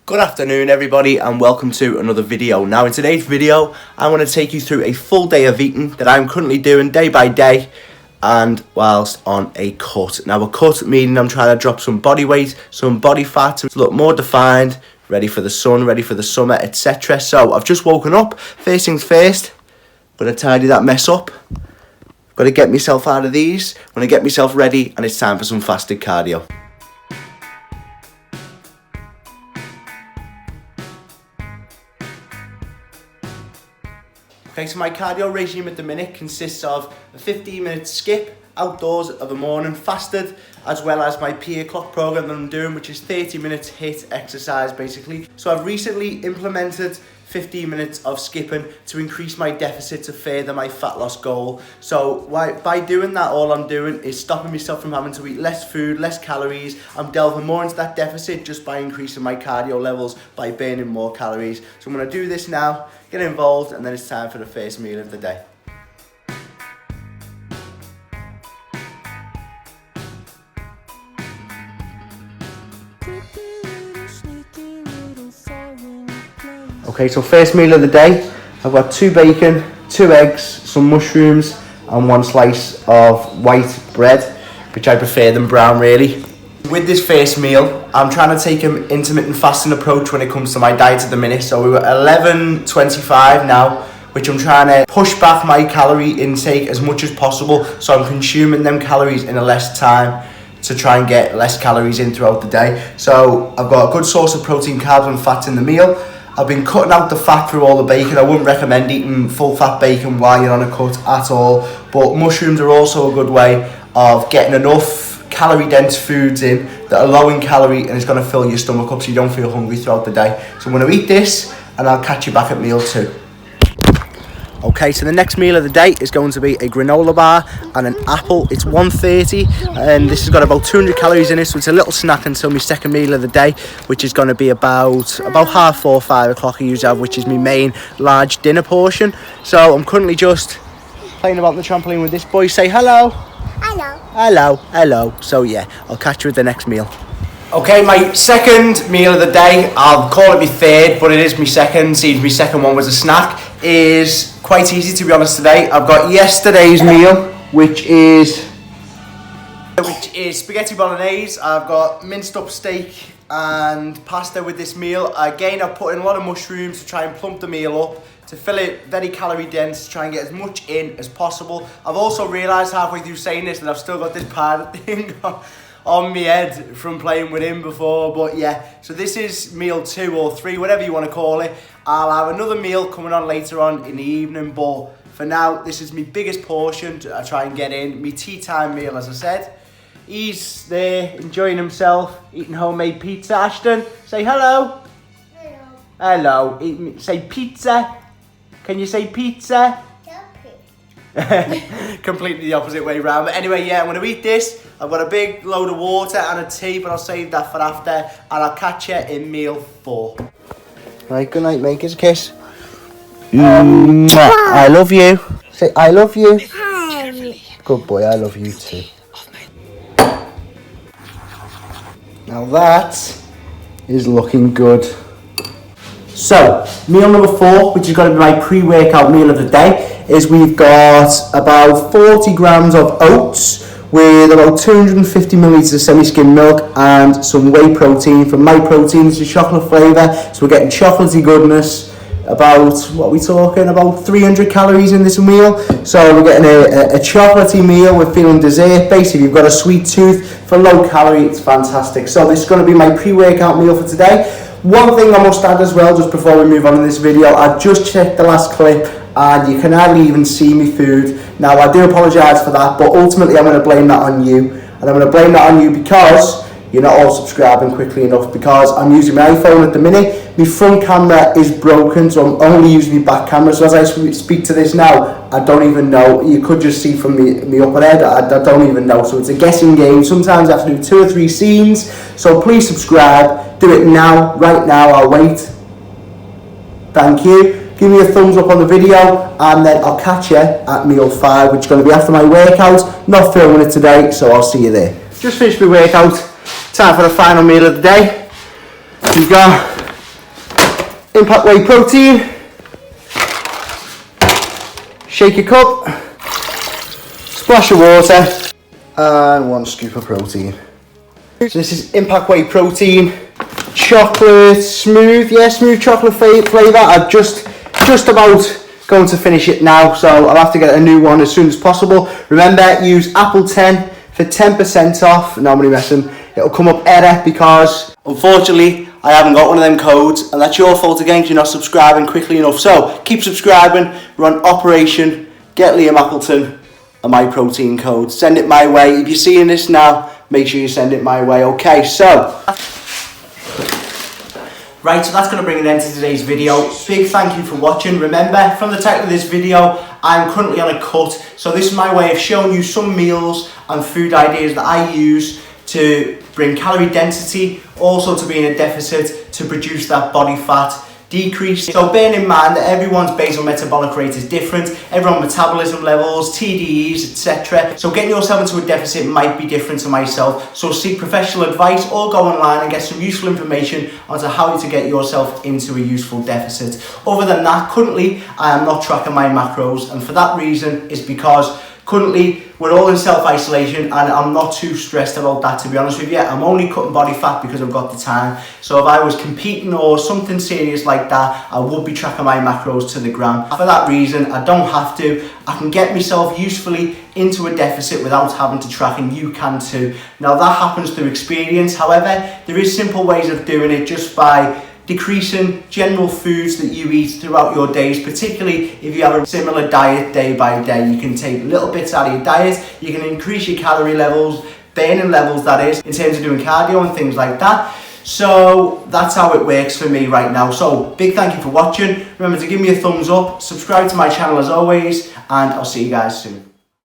Good afternoon everybody and welcome to another video. Now in today's video I'm going to take you through a full day of eating that I'm currently doing day by day and whilst on a cut. Now a cut meaning I'm trying to drop some body weight, some body fat to look more defined, ready for the sun, ready for the summer, etc. So I've just woken up, first things first, going to tidy that mess up. Got to get myself out of these, going to get myself ready and it's time for some fasted cardio. Okay, so my cardio regime at the minute consists of a 15-minute skip outdoors of a morning fasted, as well as my PA clock program that I'm doing, which is 30 minutes HIIT exercise basically. So I've recently implemented 15 minutes of skipping to increase my deficit to further my fat loss goal. So by doing that, all I'm doing is stopping myself from having to eat less food, less calories. I'm delving more into that deficit just by increasing my cardio levels, by burning more calories. So I'm going to do this now, get involved, and then it's time for the first meal of the day. Okay, so first meal of the day, I've got 2 bacon, 2 eggs, some mushrooms and 1 slice of white bread, which I prefer than brown really. With this first meal, I'm trying to take an intermittent fasting approach when it comes to my diet at the minute. So we're at 11:25 now, which I'm trying to push back my calorie intake as much as possible. So I'm consuming them calories in a less time to try and get less calories in throughout the day. So I've got a good source of protein, carbs and fats in the meal. I've been cutting out the fat through all the bacon. I wouldn't recommend eating full fat bacon while you're on a cut at all. But mushrooms are also a good way of getting enough calorie dense foods in that are low in calorie and it's going to fill your stomach up so you don't feel hungry throughout the day. So I'm going to eat this and I'll catch you back at meal 2. Okay, so the next meal of the day is going to be a granola bar and an apple. It's 1:30 and this has got about 200 calories in it, so it's a little snack until my second meal of the day, which is going to be about 4:30, 5 o'clock I usually have, which is my main large dinner portion. So I'm currently just playing about on the trampoline with this boy. Say hello. Hello. Hello, hello. So yeah, I'll catch you at the next meal. Okay, my second meal of the day, I'll call it my third, but it is my second, since my second one was a snack, is quite easy to be honest today. I've got yesterday's meal, which is spaghetti bolognese. I've got minced up steak and pasta with this meal. Again, I've put in a lot of mushrooms to try and plump the meal up, to fill it very calorie dense, to try and get as much in as possible. I've also realised halfway through saying this that I've still got this pirate thing on my head from playing with him before, but yeah, so this is meal 2 or 3, whatever you want to call it. I'll have another meal coming on later on in the evening, but for now, this is my biggest portion to try and get in. My tea time meal, as I said. He's there enjoying himself, eating homemade pizza. Ashton, say hello. Hello. Hello. Say pizza. Can you say pizza? Completely the opposite way round. But anyway, yeah, I'm going to eat this. I've got a big load of water and a tea, but I'll save that for after. And I'll catch you in meal 4. Right, good night, mate. Kiss a kiss. I love you. Say, I love you. Good boy, I love you too. Now that is looking good. So, meal number 4, which is going to be my pre-workout meal of the day, is we've got about 40 grams of oats with about 250 millilitres of semi-skim milk and some whey protein from My Protein. It's a chocolate flavour, so we're getting chocolatey goodness. About, what are we talking, about 300 calories in this meal. So we're getting a chocolatey meal, we're feeling dessert. Basically, you've got a sweet tooth for low calorie, it's fantastic. So this is going to be my pre-workout meal for today. One thing I must add as well, just before we move on in this video, I've just checked the last clip and you can hardly even see me food. Now I do apologise for that, but ultimately I'm going to blame that on you. And I'm going to blame that on you because you're not all subscribing quickly enough, because I'm using my iPhone at the minute. My front camera is broken, so I'm only using my back camera. So as I speak to this now, I don't even know. You could just see from me upper head, I don't even know. So it's a guessing game. Sometimes I have to do 2 or 3 scenes. So please subscribe. Do it now, right now. I'll wait. Thank you. Give me a thumbs up on the video, and then I'll catch you at meal 5, which is going to be after my workout. Not filming it today, so I'll see you there. Just finished my workout. Time for the final meal of the day. We've got Impact Whey Protein. Shake your cup. Splash of water. And 1 scoop of protein. So this is Impact Whey Protein. Chocolate smooth, smooth chocolate flavour. I'm just about going to finish it now, so I'll have to get a new one as soon as possible. Remember, use Appleton for 10% off. No, I'm only messing. It'll come up error because unfortunately I haven't got one of them codes, and that's your fault again because you're not subscribing quickly enough. So keep subscribing. We're on Operation Get Liam Appleton and my protein code. Send it my way. If you're seeing this now, make sure you send it my way. Okay, so right, so that's going to bring an end to today's video. Big thank you for watching. Remember, from the title of this video, I'm currently on a cut. So this is my way of showing you some meals and food ideas that I use to bring calorie density, also to be in a deficit to produce that body fat decrease. So bearing in mind that everyone's basal metabolic rate is different, everyone's metabolism levels, TDEs, etc. So getting yourself into a deficit might be different to myself. So seek professional advice or go online and get some useful information onto how to get yourself into a useful deficit. Other than that, currently I am not tracking my macros, and for that reason is because currently we're all in self-isolation and I'm not too stressed about that, to be honest with you. I'm only cutting body fat because I've got the time. So if I was competing or something serious like that, I would be tracking my macros to the gram. For that reason, I don't have to. I can get myself usefully into a deficit without having to track, and you can too. Now that happens through experience. However, there is simple ways of doing it just by decreasing general foods that you eat throughout your days, particularly if you have a similar diet day by day. You can take little bits out of your diet, you can increase your calorie levels, burning levels that is, in terms of doing cardio and things like that. So that's how it works for me right now. So big thank you for watching. Remember to give me a thumbs up, subscribe to my channel as always, and I'll see you guys soon.